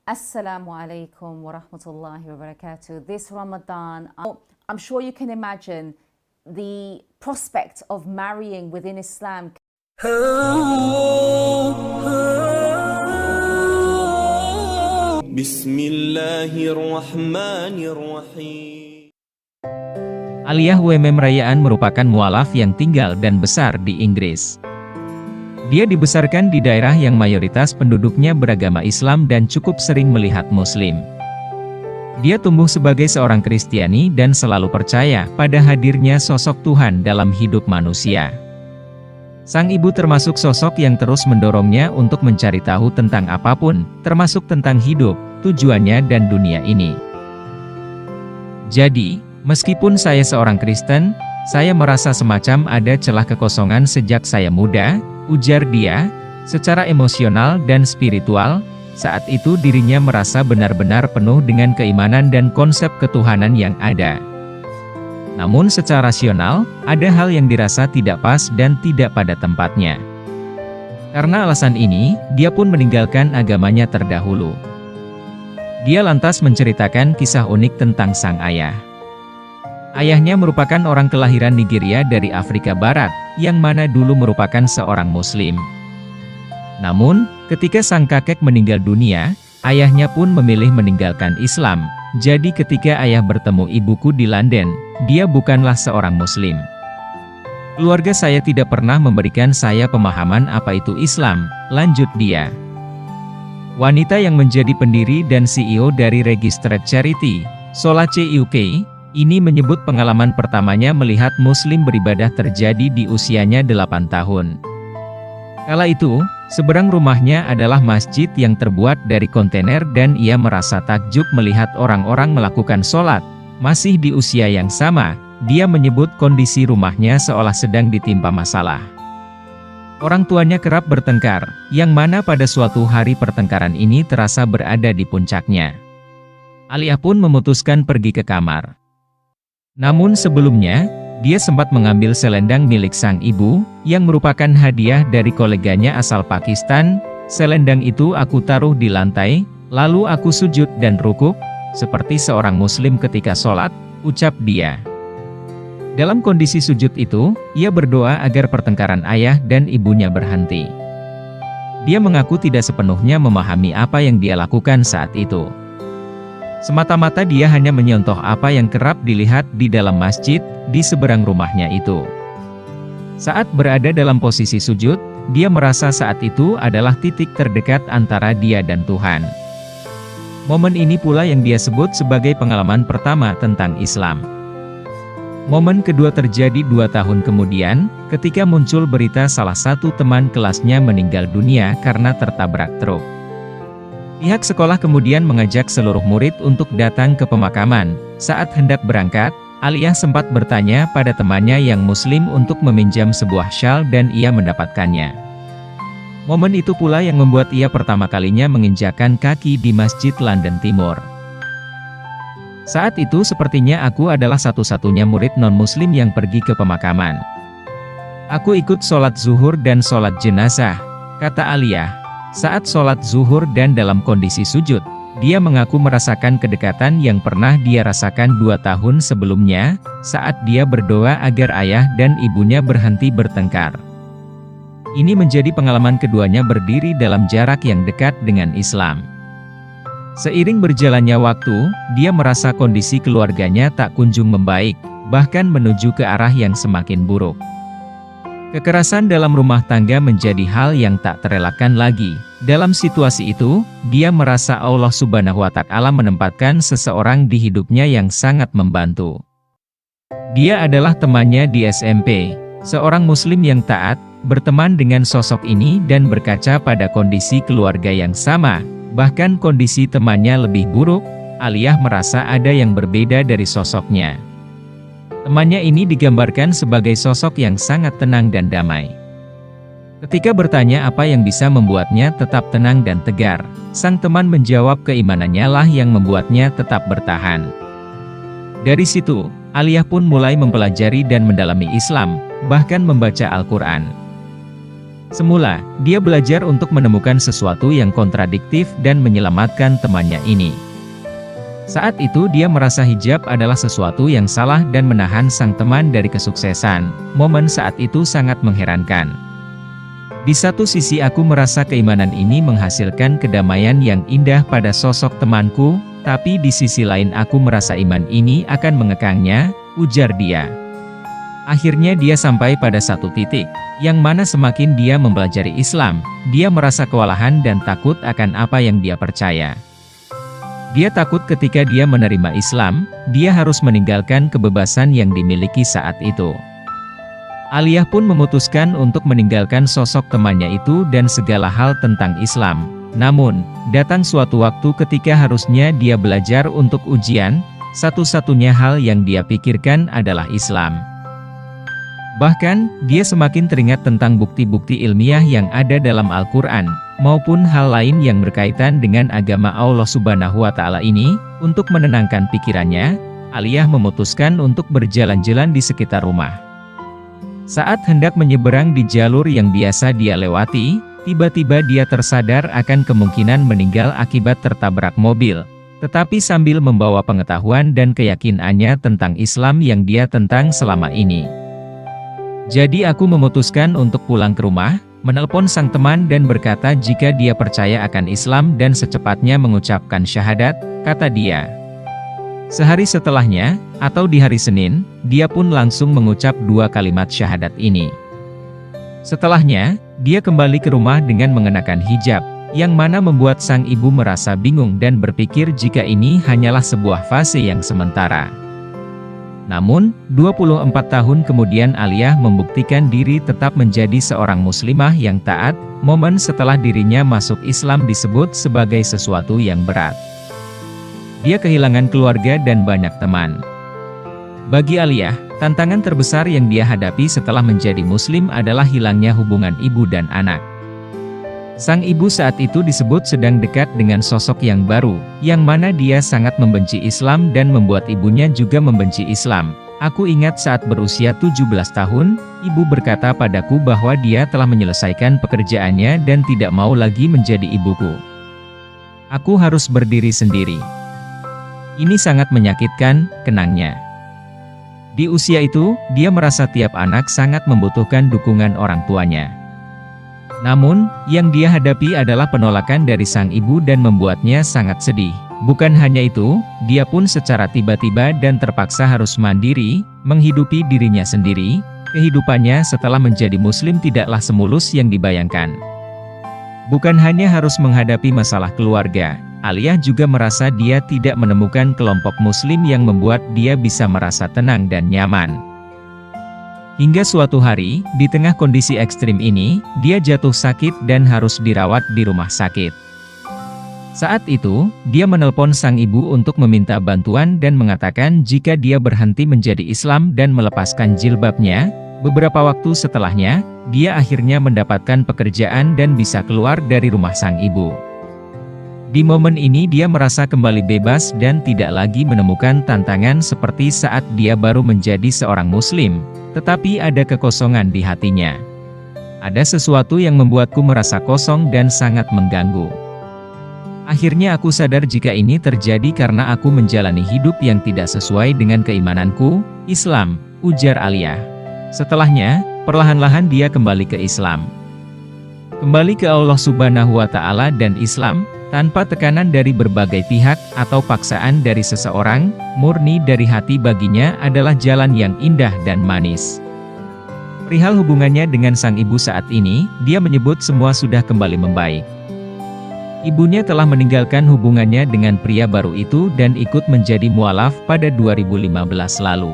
Assalamualaikum warahmatullahi wabarakatuh. This Ramadan, I'm sure you can imagine the prospect of marrying within Islam. Bismillahirrahmanirrahim. Aliyah WMM Rayaan merupakan mualaf yang tinggal dan besar di Inggris. Dia dibesarkan di daerah yang mayoritas penduduknya beragama Islam dan cukup sering melihat Muslim. Dia tumbuh sebagai seorang Kristiani dan selalu percaya pada hadirnya sosok Tuhan dalam hidup manusia. Sang ibu termasuk sosok yang terus mendorongnya untuk mencari tahu tentang apapun, termasuk tentang hidup, tujuannya dan dunia ini. Jadi, meskipun saya seorang Kristen, saya merasa semacam ada celah kekosongan sejak saya muda, ujar dia, secara emosional dan spiritual. Saat itu dirinya merasa benar-benar penuh dengan keimanan dan konsep ketuhanan yang ada. Namun secara rasional, ada hal yang dirasa tidak pas dan tidak pada tempatnya. Karena alasan ini, dia pun meninggalkan agamanya terdahulu. Dia lantas menceritakan kisah unik tentang sang ayah. Ayahnya merupakan orang kelahiran Nigeria dari Afrika Barat, yang mana dulu merupakan seorang Muslim. Namun, ketika sang kakek meninggal dunia, ayahnya pun memilih meninggalkan Islam. Jadi ketika ayah bertemu ibuku di London, dia bukanlah seorang Muslim. Keluarga saya tidak pernah memberikan saya pemahaman apa itu Islam, lanjut dia. Wanita yang menjadi pendiri dan CEO dari Registered Charity, Solace UK, ini menyebut pengalaman pertamanya melihat Muslim beribadah terjadi di usianya 8 tahun. Kala itu, seberang rumahnya adalah masjid yang terbuat dari kontainer dan ia merasa takjub melihat orang-orang melakukan sholat. Masih di usia yang sama, dia menyebut kondisi rumahnya seolah sedang ditimpa masalah. Orang tuanya kerap bertengkar, yang mana pada suatu hari pertengkaran ini terasa berada di puncaknya. Aliyah pun memutuskan pergi ke kamar. Namun sebelumnya, dia sempat mengambil selendang milik sang ibu, yang merupakan hadiah dari koleganya asal Pakistan. Selendang itu aku taruh di lantai, lalu aku sujud dan rukuk, seperti seorang Muslim ketika sholat, ucap dia. Dalam kondisi sujud itu, ia berdoa agar pertengkaran ayah dan ibunya berhenti. Dia mengaku tidak sepenuhnya memahami apa yang dia lakukan saat itu. Semata-mata dia hanya menyontoh apa yang kerap dilihat di dalam masjid, di seberang rumahnya itu. Saat berada dalam posisi sujud, dia merasa saat itu adalah titik terdekat antara dia dan Tuhan. Momen ini pula yang dia sebut sebagai pengalaman pertama tentang Islam. Momen kedua terjadi 2 tahun kemudian, ketika muncul berita salah satu teman kelasnya meninggal dunia karena tertabrak truk. Pihak sekolah kemudian mengajak seluruh murid untuk datang ke pemakaman. Saat hendak berangkat, Aliyah sempat bertanya pada temannya yang Muslim untuk meminjam sebuah syal dan ia mendapatkannya. Momen itu pula yang membuat ia pertama kalinya menginjakkan kaki di Masjid London Timur. Saat itu sepertinya aku adalah satu-satunya murid non-Muslim yang pergi ke pemakaman. Aku ikut sholat zuhur dan sholat jenazah, kata Aliyah. Saat sholat zuhur dan dalam kondisi sujud, dia mengaku merasakan kedekatan yang pernah dia rasakan 2 tahun sebelumnya, saat dia berdoa agar ayah dan ibunya berhenti bertengkar. Ini menjadi pengalaman keduanya berdiri dalam jarak yang dekat dengan Islam. Seiring berjalannya waktu, dia merasa kondisi keluarganya tak kunjung membaik, bahkan menuju ke arah yang semakin buruk. Kekerasan dalam rumah tangga menjadi hal yang tak terelakkan lagi. Dalam situasi itu, dia merasa Allah Subhanahu wa Ta'ala menempatkan seseorang di hidupnya yang sangat membantu. Dia adalah temannya di SMP, seorang Muslim yang taat, berteman dengan sosok ini dan berkaca pada kondisi keluarga yang sama, bahkan kondisi temannya lebih buruk. Aliyah merasa ada yang berbeda dari sosoknya. Temannya ini digambarkan sebagai sosok yang sangat tenang dan damai. Ketika bertanya apa yang bisa membuatnya tetap tenang dan tegar, sang teman menjawab keimanannya lah yang membuatnya tetap bertahan. Dari situ, Aliyah pun mulai mempelajari dan mendalami Islam, bahkan membaca Al-Quran. Semula, dia belajar untuk menemukan sesuatu yang kontradiktif dan menyelamatkan temannya ini. Saat itu dia merasa hijab adalah sesuatu yang salah dan menahan sang teman dari kesuksesan. Momen saat itu sangat mengherankan. Di satu sisi aku merasa keimanan ini menghasilkan kedamaian yang indah pada sosok temanku, tapi di sisi lain aku merasa iman ini akan mengekangnya, ujar dia. Akhirnya dia sampai pada satu titik, yang mana semakin dia mempelajari Islam, dia merasa kewalahan dan takut akan apa yang dia percaya. Dia takut ketika dia menerima Islam, dia harus meninggalkan kebebasan yang dimiliki saat itu. Aliyah pun memutuskan untuk meninggalkan sosok temannya itu dan segala hal tentang Islam. Namun, datang suatu waktu ketika harusnya dia belajar untuk ujian, satu-satunya hal yang dia pikirkan adalah Islam. Bahkan, dia semakin teringat tentang bukti-bukti ilmiah yang ada dalam Al-Quran, maupun hal lain yang berkaitan dengan agama Allah Subhanahu wa Ta'ala ini. Untuk menenangkan pikirannya, Aliyah memutuskan untuk berjalan-jalan di sekitar rumah. Saat hendak menyeberang di jalur yang biasa dia lewati, tiba-tiba dia tersadar akan kemungkinan meninggal akibat tertabrak mobil. Tetapi sambil membawa pengetahuan dan keyakinannya tentang Islam yang dia tentang selama ini. Jadi aku memutuskan untuk pulang ke rumah, menelpon sang teman dan berkata jika dia percaya akan Islam dan secepatnya mengucapkan syahadat, kata dia. Sehari setelahnya, atau di hari Senin, dia pun langsung mengucap 2 kalimat syahadat ini. Setelahnya, dia kembali ke rumah dengan mengenakan hijab, yang mana membuat sang ibu merasa bingung dan berpikir jika ini hanyalah sebuah fase yang sementara. Namun, 24 tahun kemudian Aliyah membuktikan diri tetap menjadi seorang muslimah yang taat. Momen setelah dirinya masuk Islam disebut sebagai sesuatu yang berat. Dia kehilangan keluarga dan banyak teman. Bagi Aliyah, tantangan terbesar yang dia hadapi setelah menjadi muslim adalah hilangnya hubungan ibu dan anak. Sang ibu saat itu disebut sedang dekat dengan sosok yang baru, yang mana dia sangat membenci Islam dan membuat ibunya juga membenci Islam. Aku ingat saat berusia 17 tahun, ibu berkata padaku bahwa dia telah menyelesaikan pekerjaannya dan tidak mau lagi menjadi ibuku. Aku harus berdiri sendiri. Ini sangat menyakitkan, kenangnya. Di usia itu, dia merasa tiap anak sangat membutuhkan dukungan orang tuanya. Namun, yang dia hadapi adalah penolakan dari sang ibu dan membuatnya sangat sedih. Bukan hanya itu, dia pun secara tiba-tiba dan terpaksa harus mandiri, menghidupi dirinya sendiri. Kehidupannya setelah menjadi muslim tidaklah semulus yang dibayangkan. Bukan hanya harus menghadapi masalah keluarga, Aliyah juga merasa dia tidak menemukan kelompok muslim yang membuat dia bisa merasa tenang dan nyaman. Hingga suatu hari, di tengah kondisi ekstrim ini, dia jatuh sakit dan harus dirawat di rumah sakit. Saat itu, dia menelpon sang ibu untuk meminta bantuan dan mengatakan jika dia berhenti menjadi Islam dan melepaskan jilbabnya. Beberapa waktu setelahnya, dia akhirnya mendapatkan pekerjaan dan bisa keluar dari rumah sang ibu. Di momen ini dia merasa kembali bebas dan tidak lagi menemukan tantangan seperti saat dia baru menjadi seorang muslim. Tetapi ada kekosongan di hatinya. Ada sesuatu yang membuatku merasa kosong dan sangat mengganggu. Akhirnya aku sadar jika ini terjadi karena aku menjalani hidup yang tidak sesuai dengan keimananku, Islam, ujar Aliyah. Setelahnya, perlahan-lahan dia kembali ke Islam. Kembali ke Allah Subhanahu wa Ta'ala dan Islam, tanpa tekanan dari berbagai pihak atau paksaan dari seseorang, murni dari hati baginya adalah jalan yang indah dan manis. Perihal hubungannya dengan sang ibu saat ini, dia menyebut semua sudah kembali membaik. Ibunya telah meninggalkan hubungannya dengan pria baru itu dan ikut menjadi mualaf pada 2015 lalu.